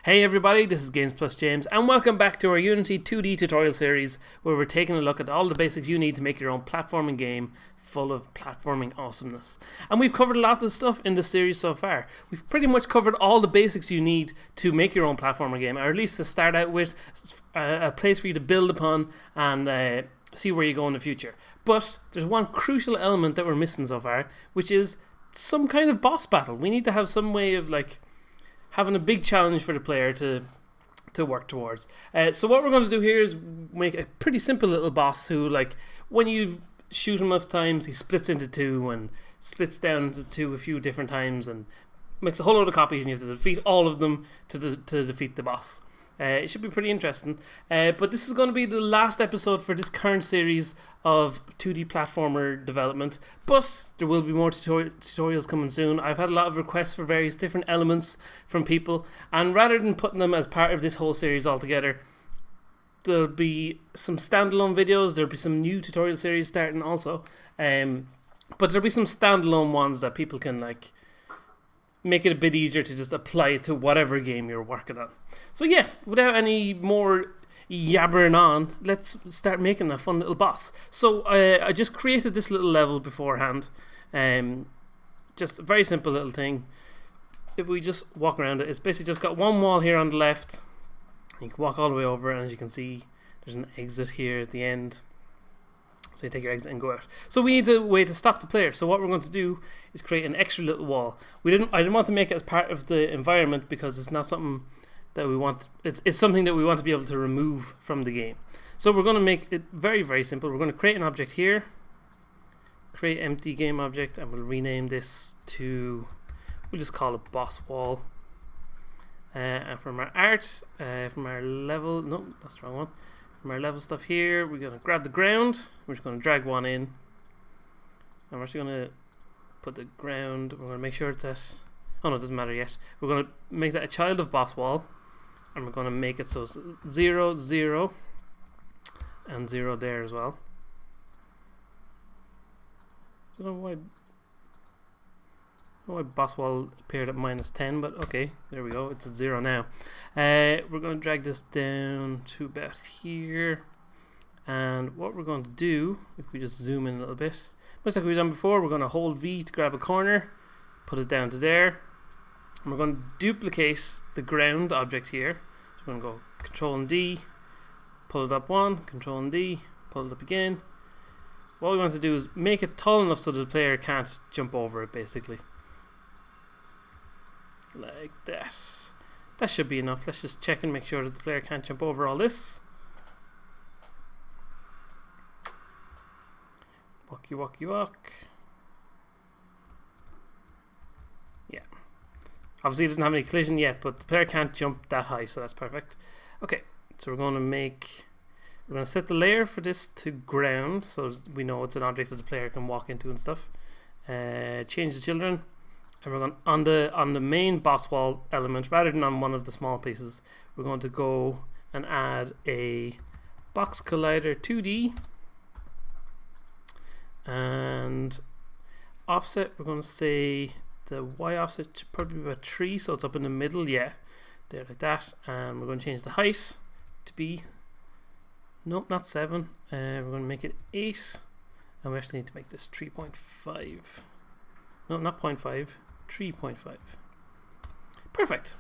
Hey everybody, this is Games Plus James, and welcome back to our Unity 2D tutorial series where we're taking a look at all the basics you need to make your own platforming game full of platforming awesomeness. And we've covered a lot of the stuff in this series so far. We've pretty much covered all the basics you need to make your own platformer game, or at least to start out with a place for you to build upon and see where you go in the future. But there's one crucial element that we're missing so far, which is some kind of boss battle. We need to have some way of having a big challenge for the player to work towards. So what we're going to do here is make a pretty simple little boss who, when you shoot him enough times, he splits into two and splits down into two a few different times and makes a whole load of copies, and you have to defeat all of them to defeat the boss. It should be pretty interesting. But this is going to be the last episode for this current series of 2D platformer development. But there will be more tutorials coming soon. I've had a lot of requests for various different elements from people. And rather than putting them as part of this whole series altogether, there'll be some standalone videos. There'll be some new tutorial series starting also. But there'll be some standalone ones that people can make it a bit easier to just apply it to whatever game you're working on. So yeah, without any more yabbering on, let's start making a fun little boss. So I just created this little level beforehand. Just a very simple little thing. If we just walk around it, it's basically just got one wall here on the left. You can walk all the way over, and as you can see, there's an exit here at the end. So you take your exit and go out. So we need a way to stop the player. So what we're going to do is create an extra little wall. I didn't want to make it as part of the environment because it's not something that we want. It's something that we want to be able to remove from the game. So we're going to make it very, very simple. We're going to create an object here. Create empty game object, and we'll rename this to, we'll just call it boss wall. And from our art, from our level, no, that's the wrong one. From our level stuff here, we're going to grab the ground. We're just going to drag one in. And we're actually going to put the ground, we're going to make sure it's at, oh no, it doesn't matter yet. We're going to make that a child of boss wall. And we're going to make it so it's 0, 0, and 0 there as well. I don't know why boss wall appeared at -10, but okay, there we go, it's at 0 now. We're going to drag this down to about here, and what we're going to do, if we just zoom in a little bit, much like we've done before, we're going to hold V to grab a corner, put it down to there, and we're going to duplicate the ground object here. So we're going to go Control and D, pull it up one, Control and D, pull it up again. What we want to do is make it tall enough so the player can't jump over it, basically. Like that. That should be enough. Let's just check and make sure that the player can't jump over all this. Walkie, walkie, walk. Yeah. Obviously it doesn't have any collision yet, but the player can't jump that high, so that's perfect. Okay, so we're going to set the layer for this to ground, so we know it's an object that the player can walk into and stuff. Change the children. And we're going on the main boss wall element, rather than on one of the small pieces, we're going to go and add a box collider 2D, and offset, we're going to say the Y offset should probably be about 3, so it's up in the middle, yeah, there, like that. And we're going to change the height to be, nope, not 7, we're going to make it 8, and we actually need to make this 3.5, no, not 0.5, 3.5. Perfect.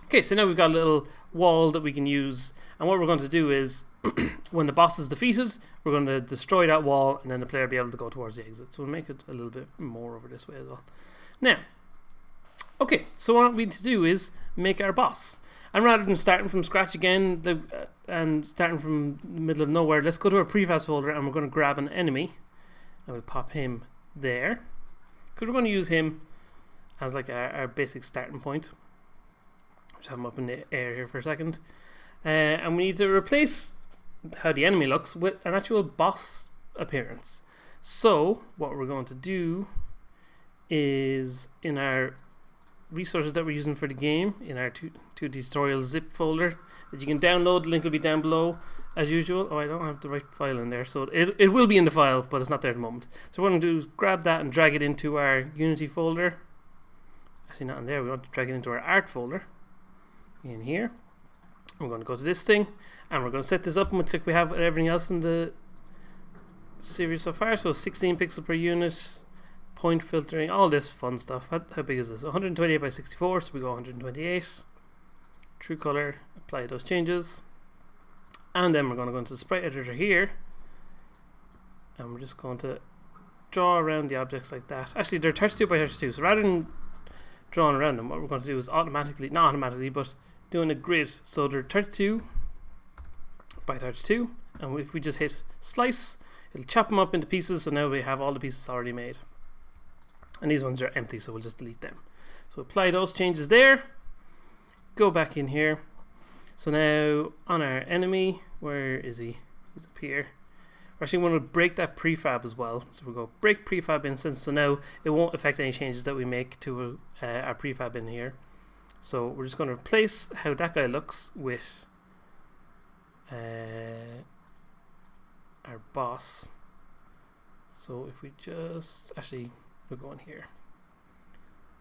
Okay, so now we've got a little wall that we can use, and what we're going to do is when the boss is defeated, we're going to destroy that wall, and then the player will be able to go towards the exit. So we'll make it a little bit more over this way as well. Now, okay, so what we need to do is make our boss. And rather than starting from scratch again and starting from the middle of nowhere, let's go to our Prefab folder, and we're going to grab an enemy, and we'll pop him there, because we're going to use him as our basic starting point. Just have him up in the air here for a second. And we need to replace how the enemy looks with an actual boss appearance. So what we're going to do is, in our resources that we're using for the game, in our 2D tutorial zip folder that you can download, the link will be down below as usual. Oh, I don't have the right file in there, so it will be in the file, but it's not there at the moment. So what we're going to do is grab that and drag it into our Unity folder. Actually, not in there, we want to drag it into our art folder. in here. We're going to go to this thing, and we're going to set this up and we'll click we have everything else in the series so far. So 16 pixel per unit, point filtering, all this fun stuff. How big is this? 128 by 64, so we go 128. True color, apply those changes. And then we're going to go into the sprite editor here, and we're just going to draw around the objects like that. Actually, they're 32 by 32, so rather than drawing around them, what we're going to do is automatically, not automatically, but doing a grid. So they're 32 by 32, and if we just hit slice, it'll chop them up into pieces. So now we have all the pieces already made, and these ones are empty, so we'll just delete them. So apply those changes there, go back in here. So now on our enemy, where is he? He's up here. We're actually going to break that prefab as well. So we'll go break prefab instance. So now it won't affect any changes that we make to our prefab in here. So we're just going to replace how that guy looks with our boss. So if we just, actually, we'll go in here.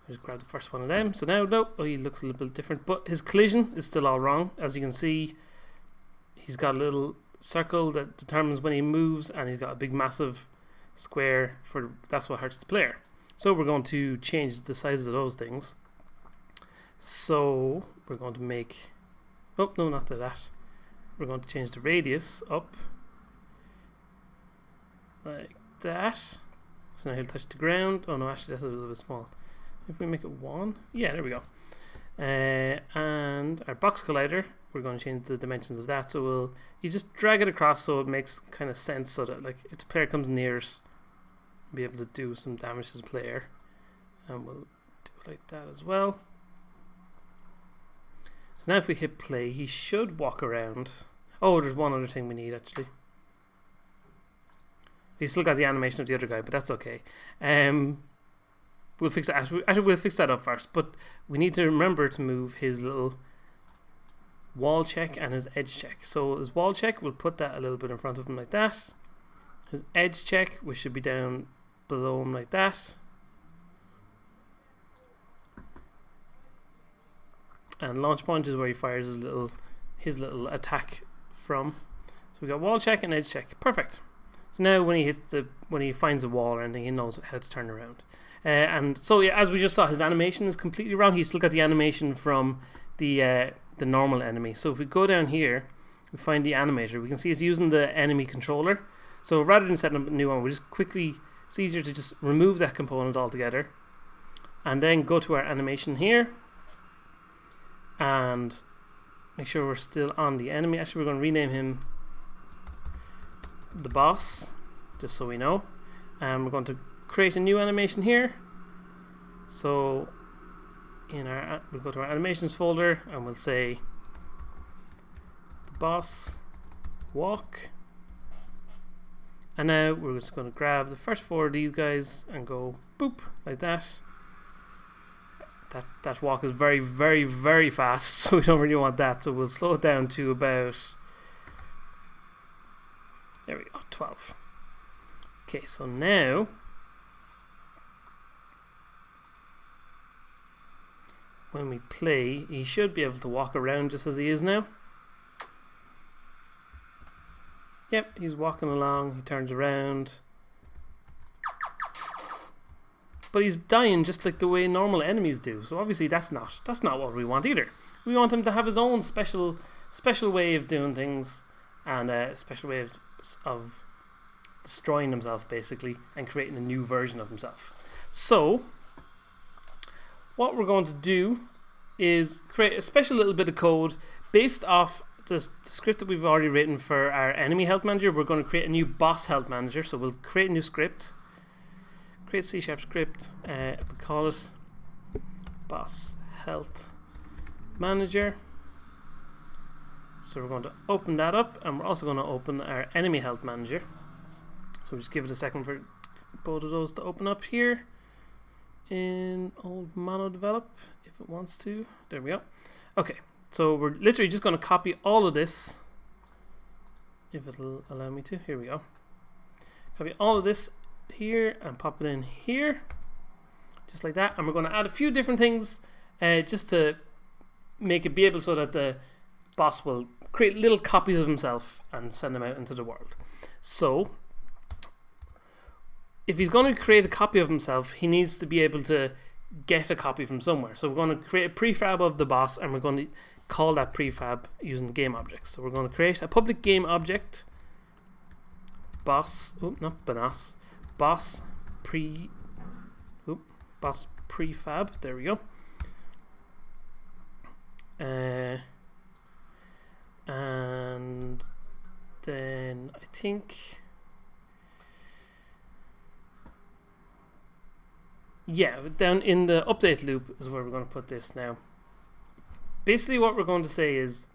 Just grab the first one of them. So now, no, oh, he looks a little bit different, but his collision is still all wrong. As you can see, he's got a little circle that determines when he moves, and he's got a big massive square for that's what hurts the player. So we're going to change the sizes of those things. So we're going to make, oh no, not to that. We're going to change the radius up like that. So now he'll touch the ground. Oh no, actually that's a little bit small. If we make it 1, yeah, there we go. And our box collider, we're going to change the dimensions of that. So you just drag it across so it makes kind of sense, so that like if the player comes near it, be able to do some damage to the player. And we'll do it like that as well. So now if we hit play, he should walk around. Oh, there's one other thing we need actually. We still got the animation of the other guy, but that's okay. We'll fix that. Actually, we'll fix that up first. But we need to remember to move his little wall check and his edge check. So his wall check, we'll put that a little bit in front of him like that. His edge check, we should be down below him like that. And launch point is where he fires his little attack from. So we got wall check and edge check. Perfect. So now when he finds a wall or anything, he knows how to turn around. And so yeah, as we just saw, his animation is completely wrong. He's still got the animation from the normal enemy. So if we go down here, we find the animator. We can see he's using the enemy controller. So rather than setting up a new one, we just quickly, it's easier to just remove that component altogether, and then go to our animation here, and make sure we're still on the enemy. Actually, we're going to rename him the boss, just so we know. And we're going to create a new animation here. So we'll go to our animations folder and we'll say the boss walk. And now we're just going to grab the first 4 of these guys and go boop like that. That walk is very, very, very fast, so we don't really want that. So we'll slow it down to about, there we go, 12. Okay, so now when we play, he should be able to walk around just as he is now. Yep, he's walking along, he turns around. But he's dying just like the way normal enemies do. So obviously that's not what we want either. We want him to have his own special way of doing things, and a special way of destroying himself basically, and creating a new version of himself. So what we're going to do is create a special little bit of code based off the script that we've already written for our enemy health manager. We're going to create a new boss health manager. So we'll create a new script, create C# script, we call it boss health manager. So we're going to open that up, and we're also going to open our enemy health manager. So we'll just give it a second for both of those to open up here in old mono develop if it wants to. There we go. Okay, so we're literally just going to copy all of this, if it'll allow me to. Here we go. Copy all of this here and pop it in here, just like that. And we're going to add a few different things just to make it be able so that the boss will create little copies of himself and send them out into the world. So if he's going to create a copy of himself, he needs to be able to get a copy from somewhere. So we're going to create a prefab of the boss, and we're going to call that prefab using game objects. So we're going to create a public game object, boss prefab. There we go. And then I think, down in the update loop is where we're going to put this now. Basically what we're going to say is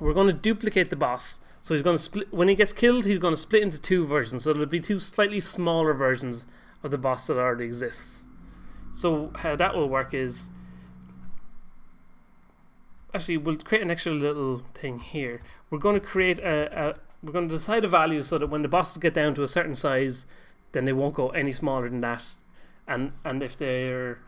we're going to duplicate the boss. So he's going to split, when he gets killed, he's going to split into two versions. So there'll be two slightly smaller versions of the boss that already exists. So how that will work is, actually we'll create an extra little thing here. We're going to create we're going to decide a value so that when the bosses get down to a certain size, then they won't go any smaller than that. And if they're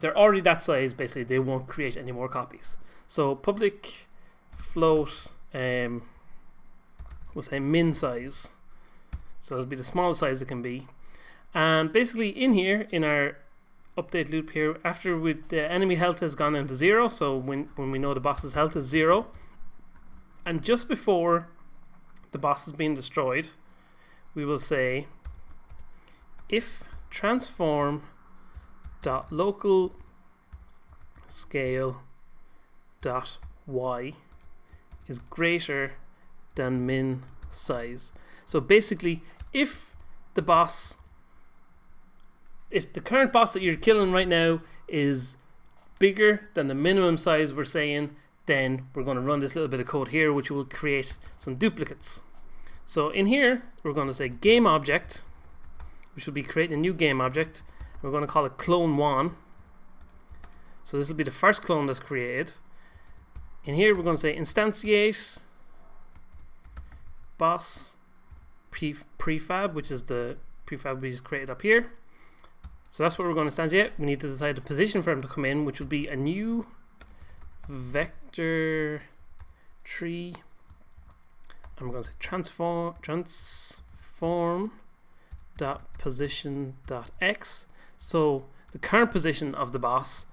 already that size, basically they won't create any more copies. So public float, we'll say min size. So it'll be the smallest size it can be. And basically in here, in our update loop here, after the enemy health has gone down to 0, so when we know the boss's health is 0, and just before the boss is being destroyed, we will say if transform dot local scale dot y is greater than min size. So basically, if the current boss that you're killing right now is bigger than the minimum size we're saying, then we're going to run this little bit of code here, which will create some duplicates. So in here, we're going to say game object, which will be creating a new game object. We're going to call it clone1. So this will be the first clone that's created. In here, we're going to say instantiate boss prefab, which is the prefab we just created up here. So that's what we're going to instantiate. We need to decide the position for him to come in, which will be a new vector tree. And we're going to say transform dot position dot x. So the current position of the boss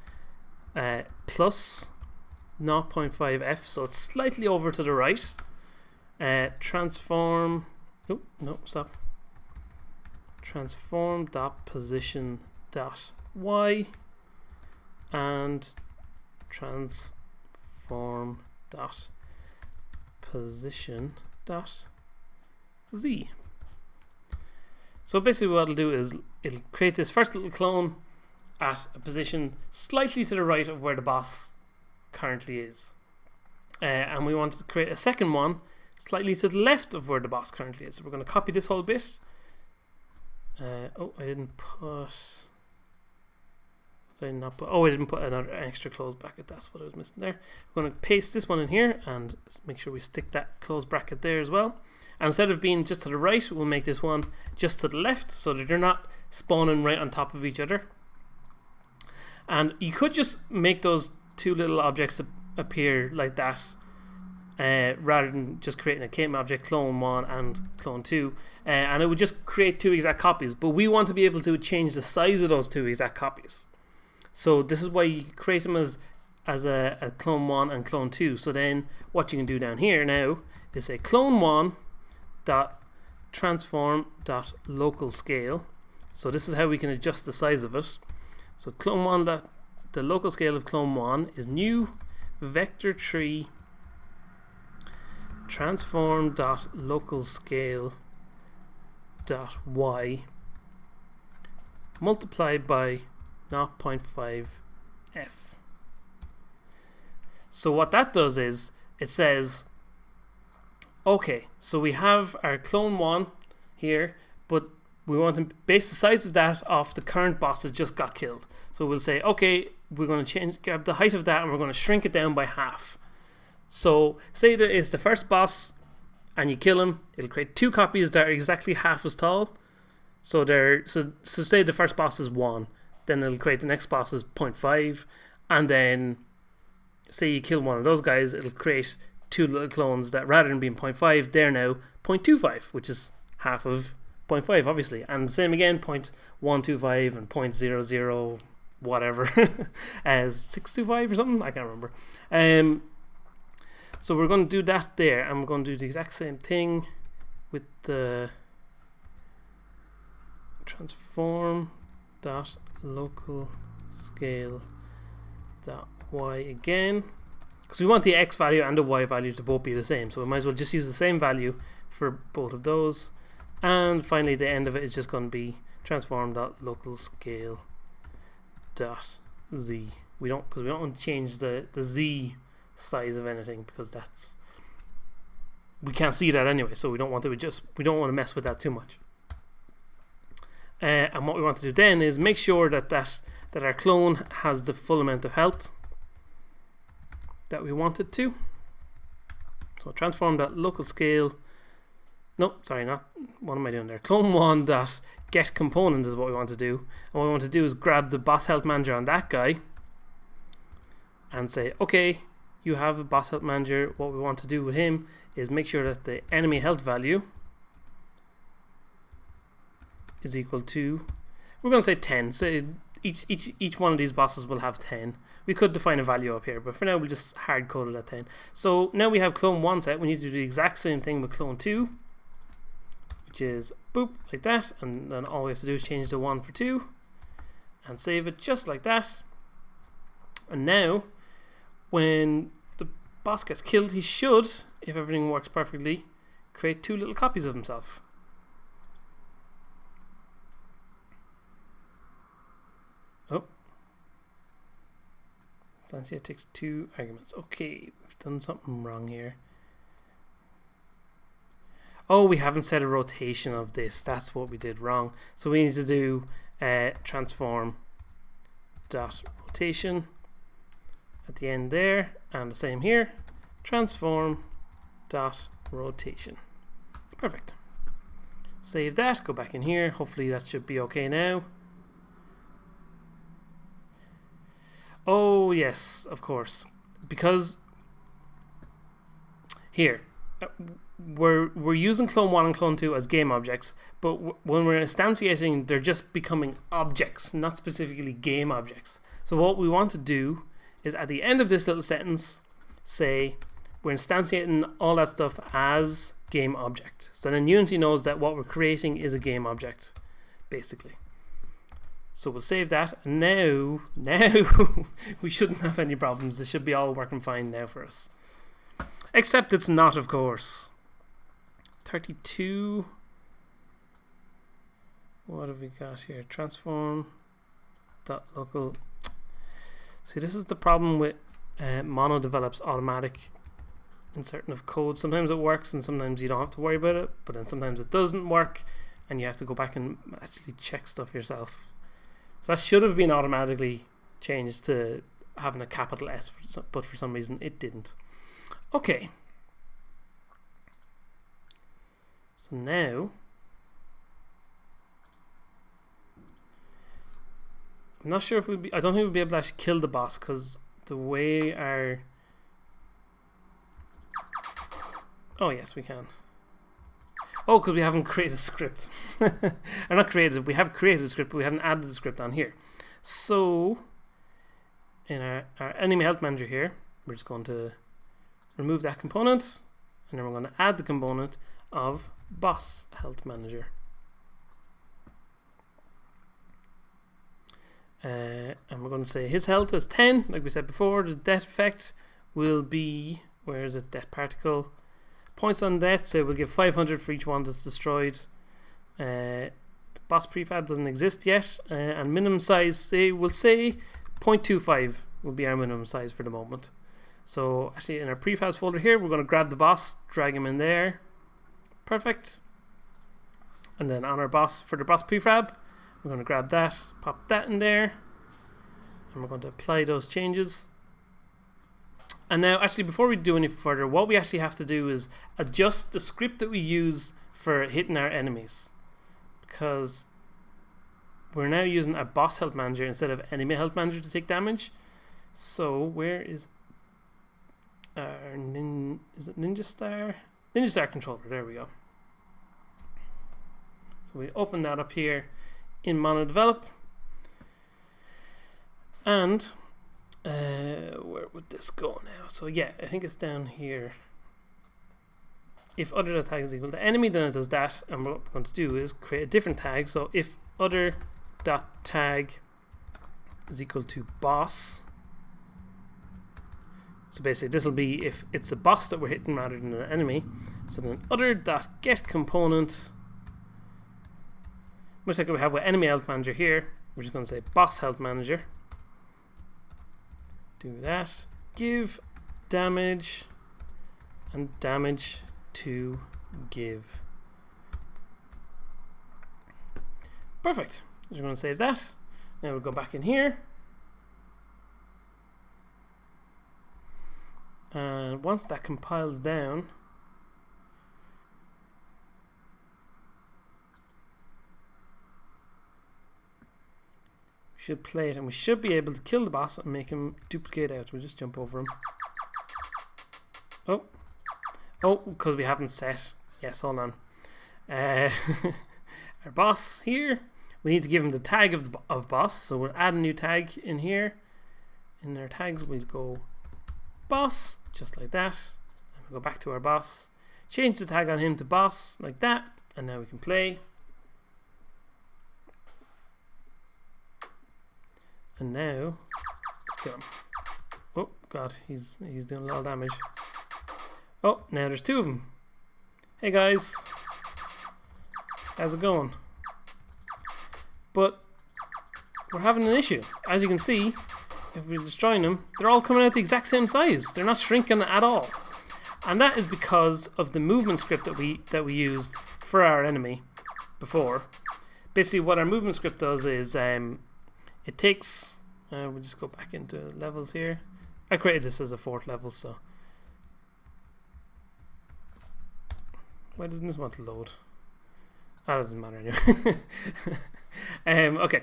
plus 0.5f, so it's slightly over to the right. Transform dot position dot y and transform dot position dot z. So basically what it'll do is it'll create this first little clone at a position slightly to the right of where the boss currently is. And we want to create a second one slightly to the left of where the boss currently is. So we're going to copy this whole bit. I didn't put another extra close bracket. That's what I was missing there. We're going to paste this one in here and make sure we stick that close bracket there as well. And instead of being just to the right, we'll make this one just to the left so that they're not spawning right on top of each other. And you could just make those two little objects appear like that, rather than just creating a game object clone1 and clone2, and it would just create two exact copies. But we want to be able to change the size of those two exact copies. So this is why you create them as a clone1 and clone2. So then what you can do down here now is say clone1 dot transform dot local scale. So this is how we can adjust the size of it. So clone1 dot the local scale of clone1 is new vector tree transform dot local scale dot y multiplied by 0.5f. So what that does is it says, okay, so we have our clone1 here, but we want to base the size of that off the current boss that just got killed. So we'll say, okay, we're going to grab the height of that and we're going to shrink it down by half. So say that it's the first boss and you kill him, it'll create two copies that are exactly half as tall. So say the first boss is 1, then it'll create the next boss as 0.5, and then say you kill one of those guys, it'll create two little clones that rather than being 0.5, they're now 0.25, which is half of 0.5, obviously. And same again, 0.125 and 0.00 whatever, as 625 or something, I can't remember. So we're going to do that there, and we're going to do the exact same thing with the transform dot local scale dot y again, because we want the x value and the y value to both be the same, so we might as well just use the same value for both of those. And finally the end of it is just going to be transform dot local scale dot z. We don't want to change the z size of anything, because we can't see that anyway, so we don't want to mess with that too much. And what we want to do then is make sure that our clone has the full amount of health that we want it to. So transform that local scale. Nope, sorry, not. What am I doing there? Clone one dot get component is what we want to do. And what we want to do is grab the boss health manager on that guy and say, okay, you have a boss health manager. What we want to do with him is make sure that the enemy health value is equal to, we're going to say 10. So each one of these bosses will have 10. We could define a value up here, but for now we'll just hard code it at 10. So now we have clone 1 set. We need to do the exact same thing with clone 2, which is boop, like that, and then all we have to do is change the 1 for 2 and save it just like that. And now when the boss gets killed, he should, if everything works perfectly, create 2 little copies of himself. Oh, instantiate takes 2 arguments. Okay, we've done something wrong here. Oh, we haven't set a rotation of this. That's what we did wrong. So we need to do transform dot rotation at the end there, and the same here. Transform dot rotation. Perfect. Save that. Go back in here. Hopefully that should be okay now. Oh yes, of course, because here we're using clone 1 and clone 2 as game objects, but when we're instantiating, they're just becoming objects, not specifically game objects. So what we want to do is at the end of this little sentence say we're instantiating all that stuff as game object. So then Unity knows that what we're creating is a game object, basically. So we'll save that, and now we shouldn't have any problems. This should be all working fine now for us. Except it's not, of course. 32. What have we got here? Transform dot local. See, this is the problem with Mono develops automatic inserting of code. Sometimes it works and sometimes you don't have to worry about it, but then sometimes it doesn't work and you have to go back and actually check stuff yourself. So that should have been automatically changed to having a capital S, but for some reason it didn't. Okay. So now I'm not sure if I don't think we'll be able to actually kill the boss, because the way our... Oh yes, we can. Oh, because we haven't created a script. Or not created, we have created a script, but we haven't added the script on here. So, in our enemy health manager here, we're just going to remove that component, and then we're going to add the component of boss health manager. And we're going to say his health is 10, like we said before. The death effect will be, where is it, death particle. Points on death, so we'll give 500 for each one that's destroyed. Boss prefab doesn't exist yet, and minimum size, we'll say 0.25 will be our minimum size for the moment. So actually in our prefabs folder here, we're going to grab the boss, drag him in there. Perfect. And then on our boss, for the boss prefab, we're going to grab that, pop that in there, and we're going to apply those changes. And now, actually, before we do any further, what we actually have to do is adjust the script that we use for hitting our enemies, because we're now using a boss health manager instead of enemy health manager to take damage. So where is our is it Ninja Star? Ninja Star controller, there we go. So we open that up here in Mono Develop. And where would this go now? So yeah, I think it's down here. If other tag is equal to enemy, then it does that. And what we're going to do is create a different tag. So if other dot tag is equal to boss. So basically this will be if it's a boss that we're hitting rather than an enemy. So then other dot get component, much like we have with enemy health manager here, we're just going to say boss health manager. Do that. Give damage and damage to give. Perfect. Just going to save that. Now we'll go back in here. And once that compiles down, we should play it and we should be able to kill the boss and make him duplicate out. We'll just jump over him. Oh, because we haven't set. Yes, hold on. Our boss here, we need to give him the tag of boss. So we'll add a new tag in here. In our tags, we'll go boss, just like that. And we'll go back to our boss. Change the tag on him to boss, like that. And now we can play. And now, let's kill him. Oh, God, he's doing a lot of damage. Oh, now there's two of them. Hey guys, how's it going? But we're having an issue. As you can see, if we're destroying them, they're all coming out the exact same size. They're not shrinking at all. And that is because of the movement script that we used for our enemy before. Basically what our movement script does is it takes, we'll just go back into levels here. I created this as a 4th level, so. Why doesn't this want to load? That doesn't matter anyway. Okay,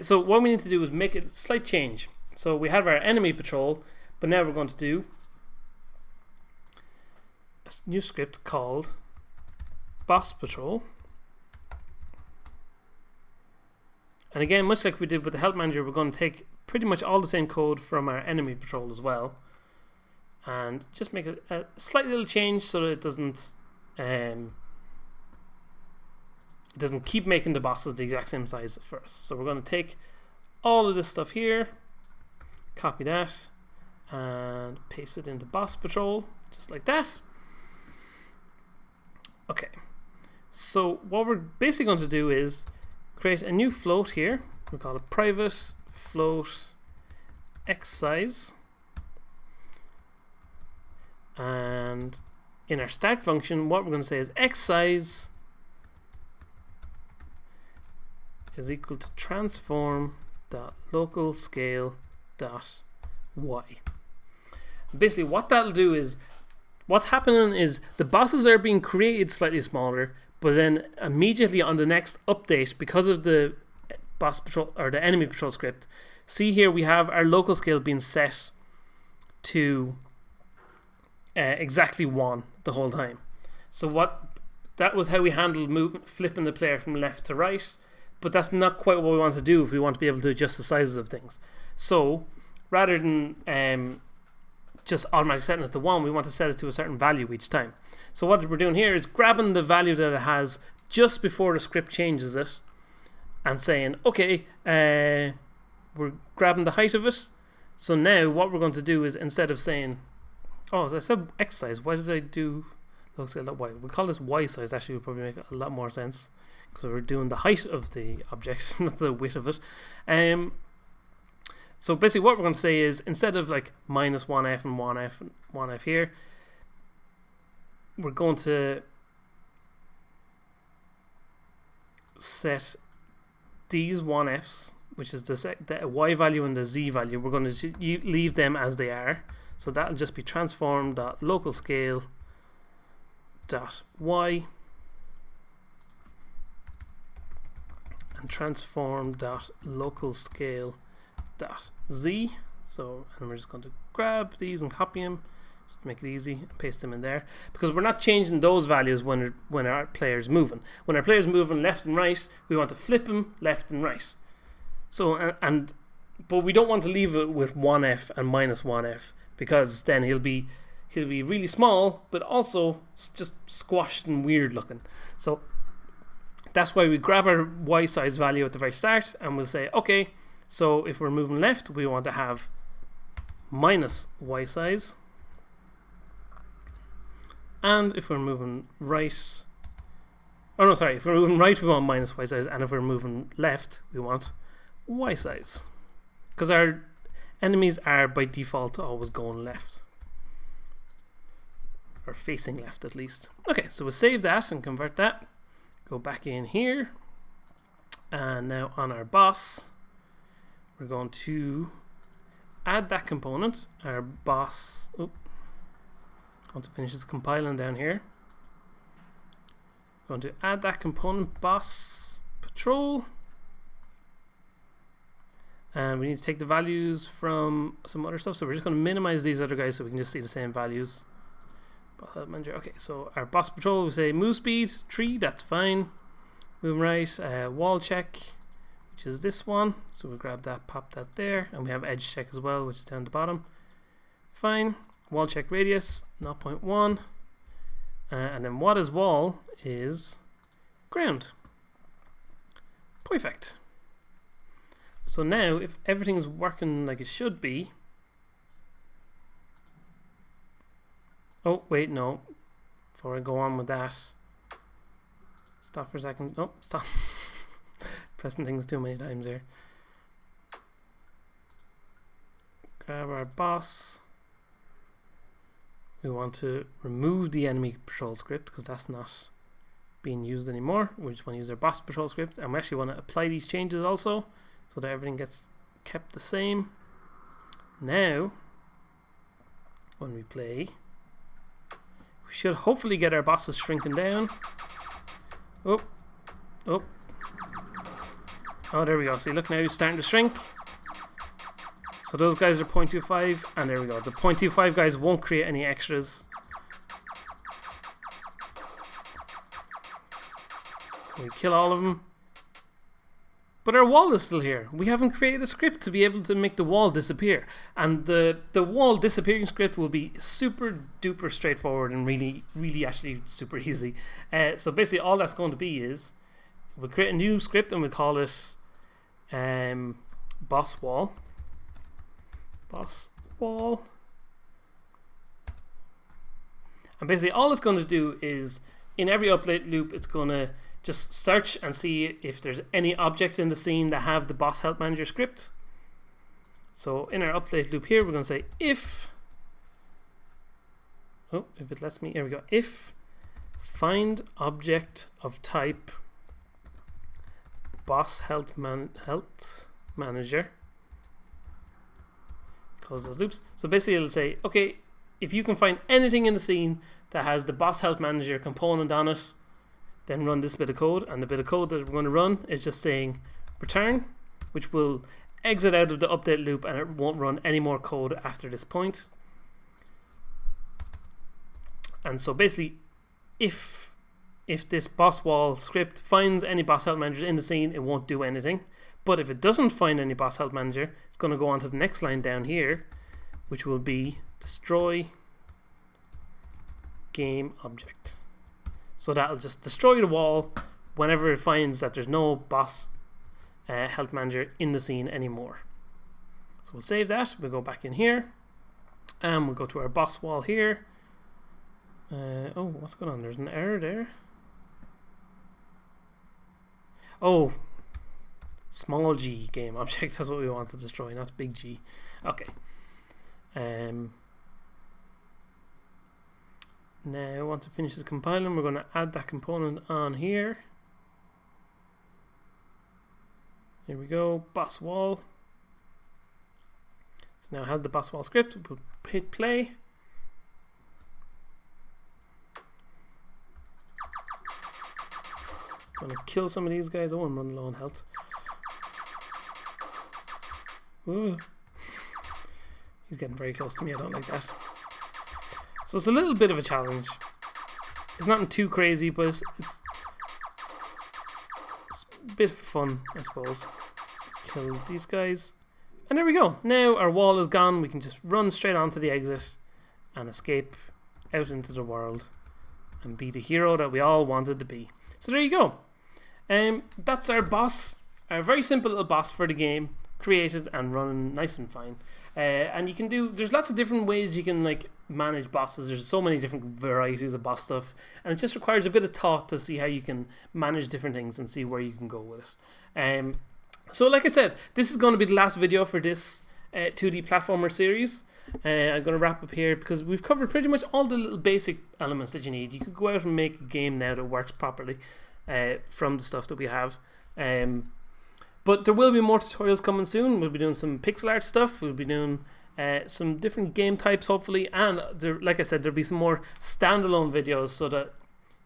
so what we need to do is make a slight change. So we have our enemy patrol, but now we're going to do a new script called boss patrol. And again, much like we did with the health manager, we're going to take pretty much all the same code from our enemy patrol as well, and just make a slight little change so that it doesn't keep making the bosses the exact same size at first. So we're going to take all of this stuff here, copy that, and paste it into boss patrol, just like that. Okay, so what we're basically going to do is create a new float here. We'll call it private float x size, and in our start function, what we're going to say is x size is equal to transform.localscale.y. Basically, what that'll do is, what's happening is the bosses are being created slightly smaller, but then immediately on the next update, because of the boss patrol or the enemy patrol script, see here we have our local scale being set to exactly 1 the whole time. So that was how we handled flipping the player from left to right, but that's not quite what we want to do if we want to be able to adjust the sizes of things. So rather than just automatically setting it to 1, we want to set it to a certain value each time. So what we're doing here is grabbing the value that it has just before the script changes it and saying, okay, we're grabbing the height of it. So now what we're going to do is, instead of saying, oh, I said X size, why did I do Y? We call this Y size, actually would probably make a lot more sense, because we're doing the height of the object, not the width of it. So basically what we're going to say is, instead of like -1f and 1f and 1f here, we're going to set these 1f's, which is the y value and the z value, we're going to leave them as they are. So that'll just be transform.localscale.y and transform.localscale.z. So, and we're just going to grab these and copy them, Just to make it easy, paste them in there, because we're not changing those values when our player's moving. When our player's moving left and right, we want to flip him left and right. So but we don't want to leave it with 1F and minus 1F, because then he'll be really small, but also just squashed and weird looking. So that's why we grab our Y size value at the very start, and we'll say, okay, so if we're moving left, we want to have minus Y size. And if we're moving right, if we're moving right, we want minus Y size, and if we're moving left, we want Y size. Because our enemies are by default always going left. Or facing left at least. Okay, so we'll save that and convert that. Go back in here. And now on our boss, we're going to add that component. Our boss, once it finishes compiling down here, going to add that component, boss patrol. And we need to take the values from some other stuff. So we're just going to minimize these other guys so we can just see the same values. Boss health manager. Okay, so our boss patrol, we say move speed 3, that's fine. Move right, wall check, which is this one. So we'll grab that, pop that there. And we have edge check as well, which is down the bottom. Fine. Wall check radius 0.1. And then what is wall is ground. Perfect. So now, if everything's working like it should be... Oh, wait, no. Before I go on with that... Stop for a second. Oh, stop. Pressing things too many times here. Grab our boss. We want to remove the enemy patrol script because that's not being used anymore. We just want to use our boss patrol script. And we actually want to apply these changes also, so that everything gets kept the same. Now, when we play, we should hopefully get our bosses shrinking down. Oh, there we go. See, look, now he's starting to shrink. So those guys are 0.25, and there we go. The 0.25 guys won't create any extras. We kill all of them. But our wall is still here. We haven't created a script to be able to make the wall disappear. And the wall disappearing script will be super duper straightforward and really actually super easy. So basically all that's going to be is we'll create a new script and we'll call it boss wall. Boss wall. And basically all it's going to do is in every update loop it's going to just search and see if there's any objects in the scene that have the boss health manager script. So in our update loop here, we're going to say if it lets me, here we go. If find object of type boss health manager. Close those loops. So basically it'll say, okay, if you can find anything in the scene that has the boss health manager component on it, then run this bit of code, and the bit of code that we're going to run is just saying return, which will exit out of the update loop and it won't run any more code after this point. And so basically if this boss wall script finds any boss health manager in the scene, it won't do anything. But if it doesn't find any boss health manager, it's going to go on to the next line down here, which will be destroy game object. So that'll just destroy the wall whenever it finds that there's no boss health manager in the scene anymore. So we'll save that. We'll go back in here and we'll go to our boss wall here. Oh, what's going on? There's an error there. Oh, small g game object. That's what we want to destroy, not big G. Okay. Now, once it finishes compiling, we're going to add that component on here. Here we go, boss wall. So now it has the boss wall script. We'll hit play. Gonna kill some of these guys. Oh, I'm running low on health. Ooh. He's getting very close to me. I don't like that. So it's a little bit of a challenge. It's nothing too crazy, but it's a bit of fun, I suppose. Kill these guys. And there we go. Now our wall is gone. We can just run straight onto the exit and escape out into the world and be the hero that we all wanted to be. So there you go. That's our boss. A very simple little boss for the game, created and running nice and fine. And you can there's lots of different ways you can like manage bosses. There's so many different varieties of boss stuff, and it just requires a bit of thought to see how you can manage different things and see where you can go with it. So like I said, this is going to be the last video for this 2D platformer series. I'm going to wrap up here because we've covered pretty much all the little basic elements that you need. You could go out and make a game now that works properly from the stuff that we have. But there will be more tutorials coming soon. We'll be doing some pixel art stuff. We'll be doing some different game types, hopefully. And like I said, there'll be some more standalone videos so that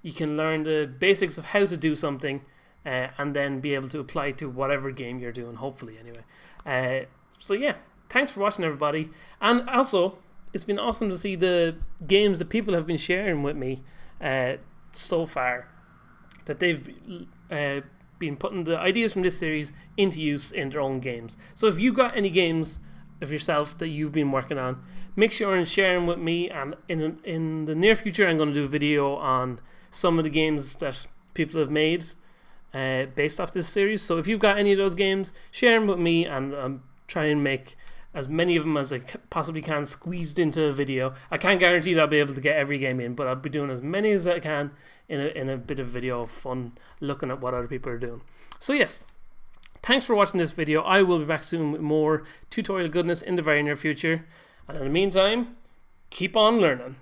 you can learn the basics of how to do something and then be able to apply to whatever game you're doing, hopefully, anyway. So yeah, thanks for watching, everybody. And also, it's been awesome to see the games that people have been sharing with me so far, that they've been putting the ideas from this series into use in their own games. So if you've got any games of yourself that you've been working on, make sure and share them with me, and in the near future I'm going to do a video on some of the games that people have made based off this series. So if you've got any of those games, share them with me, and try and make as many of them as I possibly can squeezed into a video. I can't guarantee that I'll be able to get every game in, but I'll be doing as many as I can in a bit of video of fun looking at what other people are doing. So yes, thanks for watching this video. I will be back soon with more tutorial goodness in the very near future. And in the meantime, keep on learning.